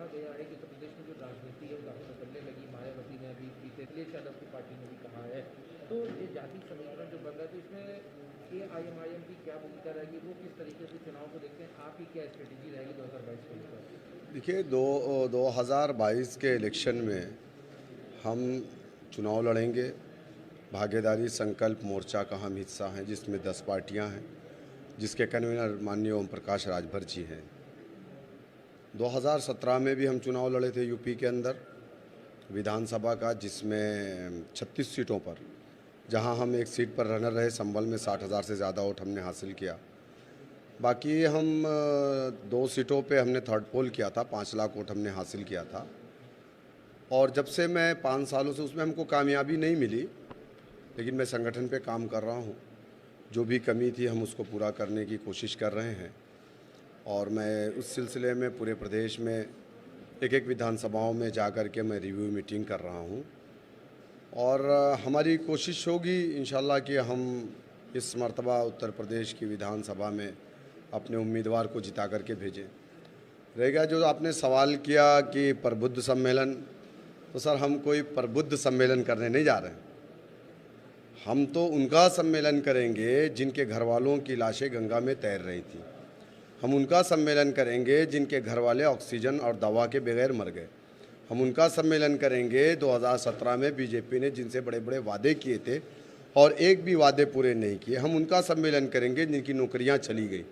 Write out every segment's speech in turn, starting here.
कहा गया है कि उत्तर प्रदेश में जो राजनीति है वो काफ़ी बदलने लगी। मायावती ने अभी बीते अखिलेश यादव की पार्टी ने भी कहा है। तो ये जाति समीकरण जो बन रहा है, तो इसमें एआईएमआईएम की क्या भूमिका रहेगी, वो किस तरीके से चुनाव को देखते हैं, आपकी क्या स्ट्रेटेजी रहेगी 2022 को लेकर? देखिए, 2022 के इलेक्शन में हम चुनाव लड़ेंगे। भागीदारी संकल्प मोर्चा का हम हिस्सा हैं, जिसमें 10 पार्टियां हैं, जिसके कन्वीनर माननीय ओम प्रकाश राजभर जी हैं। 2017 में भी हम चुनाव लड़े थे यूपी के अंदर विधानसभा का, जिसमें 36 सीटों पर, जहां हम एक सीट पर रनर रहे। संभल में 60,000 से ज़्यादा वोट हमने हासिल किया। बाकी हम 2 सीटों पे हमने थर्ड पोल किया था, 5 लाख वोट हमने हासिल किया था। और जब से मैं 5 सालों से उसमें हमको कामयाबी नहीं मिली, लेकिन मैं संगठन पे काम कर रहा हूँ। जो भी कमी थी हम उसको पूरा करने की कोशिश कर रहे हैं। और मैं उस सिलसिले में पूरे प्रदेश में एक विधानसभाओं में जा कर के मैं रिव्यू मीटिंग कर रहा हूँ। और हमारी कोशिश होगी इंशाल्लाह कि हम इस मर्तबा उत्तर प्रदेश की विधानसभा में अपने उम्मीदवार को जिता करके भेजें। रहेगा जो आपने सवाल किया कि प्रबुद्ध सम्मेलन, तो सर हम कोई प्रबुद्ध सम्मेलन करने नहीं जा रहे हैं। हम तो उनका सम्मेलन करेंगे जिनके घर वालों की लाशें गंगा में तैर रही थी। हम उनका सम्मेलन करेंगे जिनके घर वाले ऑक्सीजन और दवा के बगैर मर गए। हम उनका सम्मेलन करेंगे 2017 में बीजेपी ने जिनसे बड़े बड़े वादे किए थे और एक भी वादे पूरे नहीं किए। हम उनका सम्मेलन करेंगे जिनकी नौकरियां चली गई।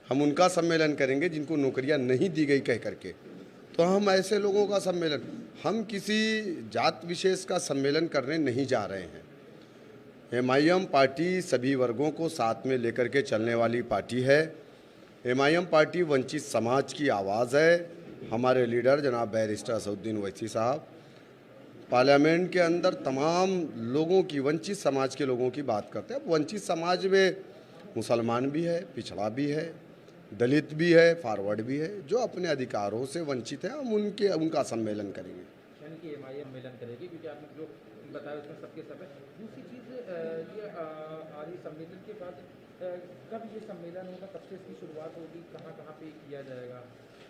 हम उनका सम्मेलन करेंगे जिनको नौकरियां नहीं दी गई कह करके। तो हम ऐसे लोगों का सम्मेलन, हम किसी जात विशेष का सम्मेलन करने नहीं जा रहे हैं। एमआईएम पार्टी सभी वर्गों को साथ में लेकर के चलने वाली पार्टी है। एमआईएम पार्टी वंचित समाज की आवाज़ है। हमारे लीडर जनाब बैरिस्टर असदुद्दीन ओवैसी साहब पार्लियामेंट के अंदर तमाम लोगों की, वंचित समाज के लोगों की बात करते हैं। अब वंचित समाज में मुसलमान भी है, पिछड़ा भी है, दलित भी है, फॉरवर्ड भी है, जो अपने अधिकारों से वंचित है। हम उनका सम्मेलन करेंगे। यानी कि एमआईएम सम्मेलन करेगी, क्योंकि आपने जो बताया उसमें सबके सब है। दूसरी चीज़, ये आज सम्मेलन के बाद कब ये सम्मेलन होगा, कब से इसकी शुरुआत होगी, कहाँ कहाँ पे किया जाएगा?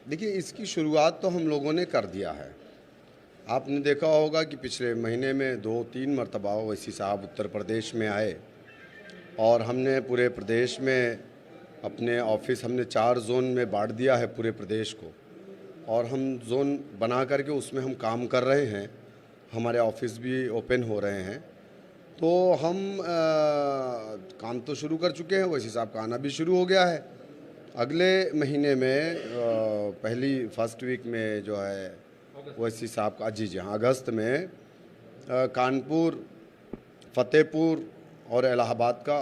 देखिए, इसकी शुरुआत तो हम लोगों ने कर दिया है। आपने देखा होगा कि पिछले महीने में 2-3 मरतबा ओवैसी साहब उत्तर प्रदेश में आए और हमने पूरे प्रदेश में अपने ऑफिस, हमने 4 जोन में बांट दिया है पूरे प्रदेश को। और हम जोन बना करके उसमें हम काम कर रहे हैं। हमारे ऑफिस भी ओपन हो रहे हैं। तो हम काम तो शुरू कर चुके हैं। ओवैसी साहब का आना भी शुरू हो गया है। अगले महीने में पहली फर्स्ट वीक में जो है ओवैसी साहब का, जी हाँ, अगस्त में कानपुर, फतेहपुर और इलाहाबाद का,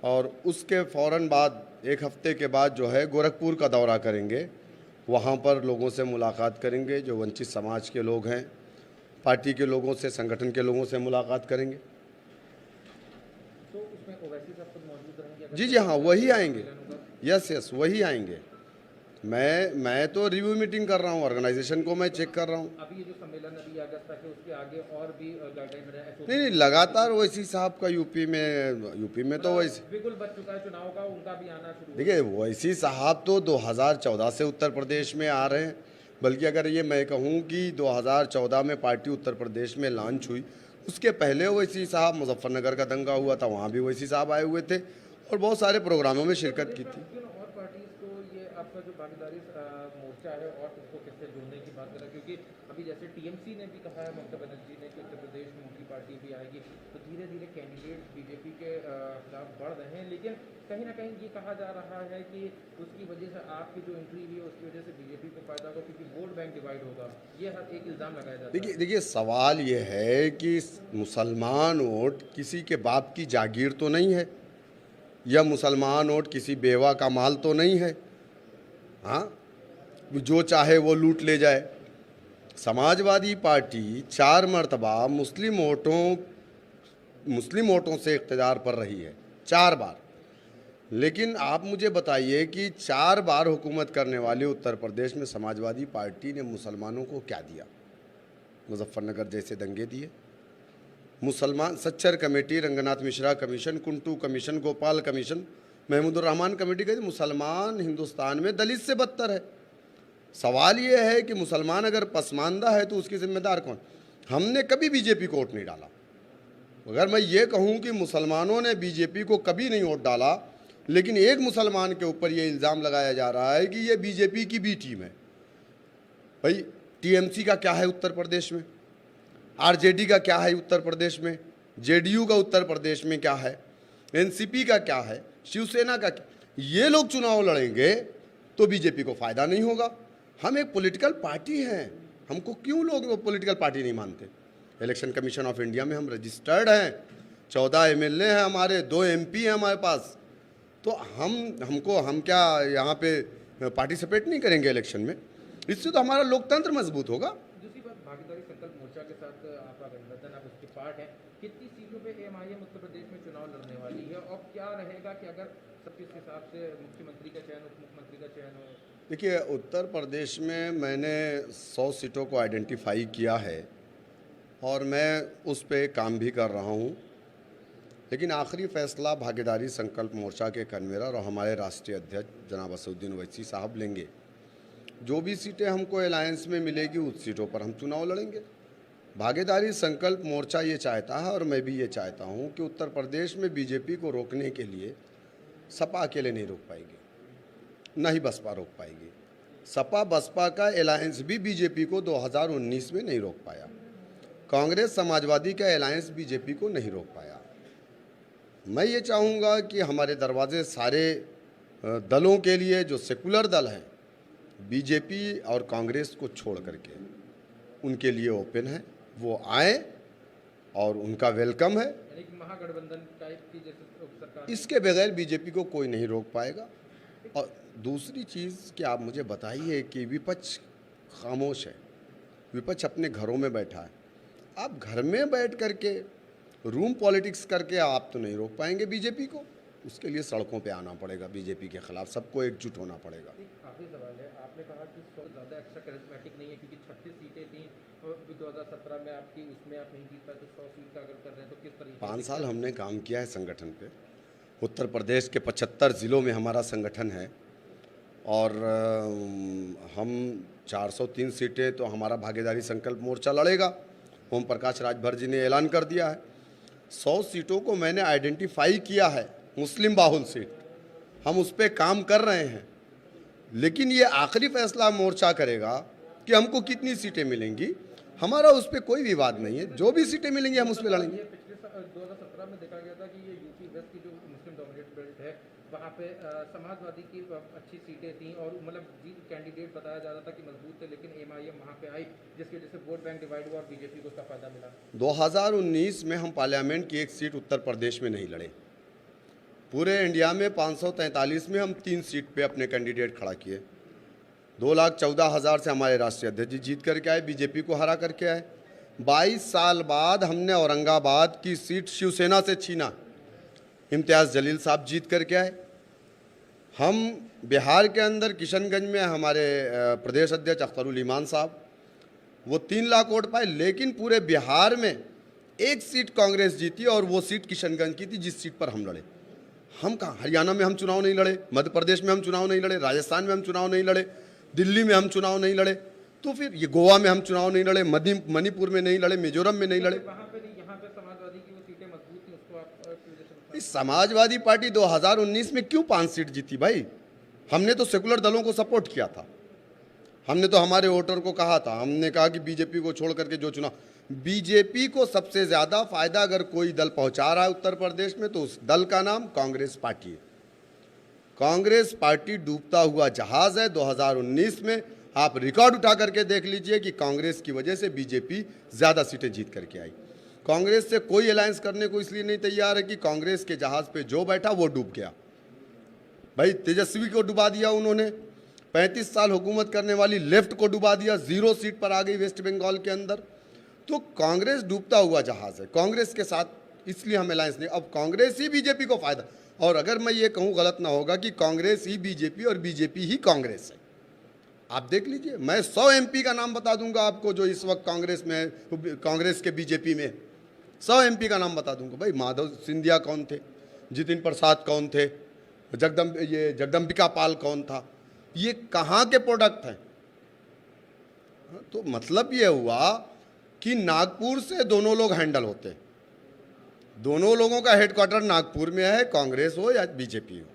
और उसके फ़ौरन बाद 1 हफ्ते के बाद जो है गोरखपुर का दौरा करेंगे। वहाँ पर लोगों से मुलाकात करेंगे, जो वंचित समाज के लोग हैं। पार्टी के लोगों से, संगठन के लोगों से मुलाकात करेंगे। तो उसमें ओवैसी सब खुद मौजूद रहेंगे? जी हाँ, वही आएंगे। यस, वही आएंगे। मैं तो रिव्यू मीटिंग कर रहा हूँ, ऑर्गेनाइजेशन को मैं चेक कर रहा हूँ। अभी ये जो सम्मेलन अभी अगस्त तक है, उसके आगे और भी गाइडलाइन रहे? नहीं, लगातार ओवैसी साहब का यूपी में तो वैसे बिल्कुल बच चुका है चुनाव का, उनका भी आना शुरू। देखिए, ओवैसी साहब तो 2014 से उत्तर प्रदेश में आ रहे हैं। बल्कि अगर ये मैं कहूँ कि 2014 में पार्टी उत्तर प्रदेश में लॉन्च हुई, उसके पहले ओवैसी साहब, मुजफ्फरनगर का दंगा हुआ था, वहाँ भी ओवैसी साहब आए हुए थे और बहुत सारे प्रोग्रामों में शिरकत की थी। और पार्टीज को ये आपका जो भागीदारी मोर्चा है और उसको किससे जोड़ने की बात करें, क्योंकि अभी जैसे टीएमसी ने भी कहा है, ममता बनर्जी ने, कि उत्तर प्रदेश में उनकी पार्टी भी आएगी। तो धीरे धीरे कैंडिडेट बीजेपी के खिलाफ बढ़ रहे हैं, लेकिन कहीं ना कहीं ये कहा जा रहा है कि उसकी वजह से आपकी जो एंट्री हुई है उसकी वजह से बीजेपी को फायदा होगा, क्योंकि वोट बैंक डिवाइड होगा। ये हर एक इल्ज़ाम लगाया जाता है। देखिए, सवाल ये है कि मुसलमान वोट किसी के बाप की जागीर तो नहीं है, या मुसलमान वोट किसी बेवा का माल तो नहीं है। हाँ, जो चाहे वो लूट ले जाए। समाजवादी पार्टी 4 मरतबा मुस्लिम वोटों से इक़्तिदार पर रही है, 4 बार। लेकिन आप मुझे बताइए कि 4 बार हुकूमत करने वाले उत्तर प्रदेश में समाजवादी पार्टी ने मुसलमानों को क्या दिया? मुजफ्फरनगर जैसे दंगे दिए, मुसलमान Sachar committee, Ranganath Mishra commission, Kundu commission, Gopal commission, Mahmoodur Rahman committee कहती मुसलमान हिंदुस्तान में दलित से बदतर है। सवाल ये है कि मुसलमान अगर पसमानदा है तो उसकी जिम्मेदार कौन? हमने कभी बीजेपी को वोट नहीं डाला। अगर मैं ये कहूँ कि मुसलमानों ने बीजेपी को कभी नहीं वोट डाला, लेकिन एक मुसलमान के ऊपर ये इल्ज़ाम लगाया जा रहा है कि ये बीजेपी की बी टीम है। भाई टीएमसी का क्या है उत्तर प्रदेश में, आरजेडी का क्या है उत्तर प्रदेश में, जेडीयू का उत्तर प्रदेश में क्या है, एनसीपी का क्या है, शिवसेना का क्या? ये लोग चुनाव लड़ेंगे तो बीजेपी को फ़ायदा नहीं होगा। हम एक पॉलिटिकल पार्टी हैं, हमको क्यों लोग पॉलिटिकल पार्टी नहीं मानते? इलेक्शन कमीशन ऑफ इंडिया में हम रजिस्टर्ड हैं, 14 एमएलए हैं हमारे, 2 एमपी हैं हमारे पास। तो हम क्या यहाँ पे पार्टिसिपेट नहीं करेंगे इलेक्शन में? इससे तो हमारा लोकतंत्र मजबूत होगा। दूसरी बात, भागीदारी संकल्प मोर्चा के साथ आपका गठबंधन, आप उसके पार्ट हैं, कितनी सीटों पे एमआईएम उत्तर प्रदेश में चुनाव लड़ने वाली है और क्या रहेगा कि अगर सबके हिसाब से मुख्यमंत्री का चयन, उप मुख्यमंत्री का चयन हो? देखिए, उत्तर प्रदेश में मैंने 100 सीटों को आइडेंटिफाई किया है और मैं उस पर काम भी कर रहा हूँ, लेकिन आखिरी फैसला भागीदारी संकल्प मोर्चा के कन्वीनर और हमारे राष्ट्रीय अध्यक्ष जनाब असदुद्दीन ओवैसी साहब लेंगे। जो भी सीटें हमको अलायंस में मिलेगी उस सीटों पर हम चुनाव लड़ेंगे। भागीदारी संकल्प मोर्चा ये चाहता है और मैं भी ये चाहता हूँ कि उत्तर प्रदेश में बीजेपी को रोकने के लिए सपा अकेले नहीं रोक पाएगी, न ही बसपा रोक पाएगी। सपा बसपा का अलायंस भी बीजेपी को 2019 में नहीं रोक पाया, कांग्रेस समाजवादी का अलायंस बीजेपी को नहीं रोक पाया। मैं ये चाहूँगा कि हमारे दरवाजे सारे दलों के लिए, जो सेकुलर दल हैं, बीजेपी और कांग्रेस को छोड़ करके उनके लिए ओपन है, वो आए और उनका वेलकम है। यानी कि महागठबंधन टाइप की जैसे सरकार, इसके बगैर बीजेपी को कोई नहीं रोक पाएगा। और दूसरी चीज़ कि आप मुझे बताइए कि विपक्ष खामोश है, विपक्ष अपने घरों में बैठा है। आप घर में बैठ करके रूम पॉलिटिक्स करके आप तो नहीं रोक पाएंगे बीजेपी को। उसके लिए सड़कों पे आना पड़ेगा, बीजेपी के खिलाफ सबको एकजुट होना पड़ेगा। एक आखिरी सवाल है, आपने कहा कि 100 ज़्यादा एक्स्ट्रा करिश्मेटिक नहीं है क्योंकि 36 सीटें थी और 2017 में आपकी, उसमें आप नहीं जीत पाए, तो 100 सीट का अगर कर रहे हैं तो किस तरीके? 5 साल हमने काम किया है संगठन पे। उत्तर प्रदेश के 75 ज़िलों में हमारा संगठन है और हम 403 सीटें तो हमारा भागीदारी संकल्प मोर्चा लड़ेगा। ओम प्रकाश राजभर जी ने ऐलान कर दिया है। 100 सीटों को मैंने आइडेंटिफाई किया है, मुस्लिम बाहुल सीट, हम उस पर काम कर रहे हैं। लेकिन ये आखिरी फैसला मोर्चा करेगा कि हमको कितनी सीटें मिलेंगी। हमारा उस पर कोई विवाद नहीं है, जो भी सीटें मिलेंगी हम उस पर लड़ेंगे। ये पिछले 2017 में देखा गया था कि ये यूपी वेस्ट की जो मुस्लिम डोमिनेटेड बेल्ट है, वहाँ पे समाजवादी की अच्छी सीटें थी और मतलब कैंडिडेट बताया जा रहा था कि मजबूत थे, लेकिन एमआईएम वहाँ पे आई जिसकी वजह से वोट बैंक डिवाइड हुआ और बीजेपी को उसका फायदा मिला। 2019 में हम पार्लियामेंट की एक सीट उत्तर प्रदेश में नहीं लड़े। पूरे इंडिया में 543 में हम 3 सीट पे अपने कैंडिडेट खड़ा किए। 2,14,000 से हमारे राष्ट्रीय अध्यक्ष जी जीत करके आए, बीजेपी को हरा करके आए। 22 साल बाद हमने औरंगाबाद की सीट शिवसेना से छीना, इम्तियाज़ जलील साहब जीत करके आए। हम बिहार के अंदर किशनगंज में हमारे प्रदेश अध्यक्ष अख्तरुल ईमान साहब, वो 3 लाख वोट पाए, लेकिन पूरे बिहार में एक सीट कांग्रेस जीती और वो सीट किशनगंज की थी जिस सीट पर हम लड़े। हम कहाँ, हरियाणा में हम चुनाव नहीं लड़े, मध्य प्रदेश में हम चुनाव नहीं लड़े, राजस्थान में हम चुनाव नहीं लड़े, दिल्ली में हम चुनाव नहीं लड़े, तो फिर ये गोवा में हम चुनाव नहीं लड़े, मणिपुर में नहीं लड़े, मिजोरम में नहीं लड़े। वहाँ पे नहीं, यहाँ पे समाजवादी की वो सीटें मजबूत थी, उसको आप इस समाजवादी पार्टी 2019 में क्यों 5 सीट जीती भाई? हमने तो सेकुलर दलों को सपोर्ट किया था, हमने तो हमारे वोटर को कहा था, हमने कहा कि बीजेपी को छोड़ करके जो चुनाव, बीजेपी को सबसे ज़्यादा फायदा अगर कोई दल पहुंचा रहा है उत्तर प्रदेश में तो उस दल का नाम कांग्रेस पार्टी है। कांग्रेस पार्टी डूबता हुआ जहाज है। 2019 में आप रिकॉर्ड उठा करके देख लीजिए कि कांग्रेस की वजह से बीजेपी ज़्यादा सीटें जीत करके आई। कांग्रेस से कोई अलायंस करने को इसलिए नहीं तैयार है कि कांग्रेस के जहाज़ पे जो बैठा वो डूब गया। भाई तेजस्वी को डुबा दिया उन्होंने, 35 साल हुकूमत करने वाली लेफ्ट को डुबा दिया, 0 सीट पर आ गई वेस्ट बंगाल के अंदर। तो कांग्रेस डूबता हुआ जहाज़ है, कांग्रेस के साथ इसलिए हम अलायंस नहीं। अब कांग्रेस ही बीजेपी को फायदा, और अगर मैं ये कहूँ गलत ना होगा कि कांग्रेस ही बीजेपी और बीजेपी ही कांग्रेस है। आप देख लीजिए, मैं 100 एमपी का नाम बता दूंगा आपको जो इस वक्त कांग्रेस में है, कांग्रेस के बीजेपी में 100 एमपी का नाम बता दूंगा। भाई माधव सिंधिया कौन थे, जितिन प्रसाद कौन थे, जगदम्बिका पाल कौन था, ये कहाँ के प्रोडक्ट हैं? तो मतलब ये हुआ कि नागपुर से दोनों लोग हैंडल होते हैं, दोनों लोगों का हेडक्वार्टर नागपुर में है, कांग्रेस हो या बीजेपी हो।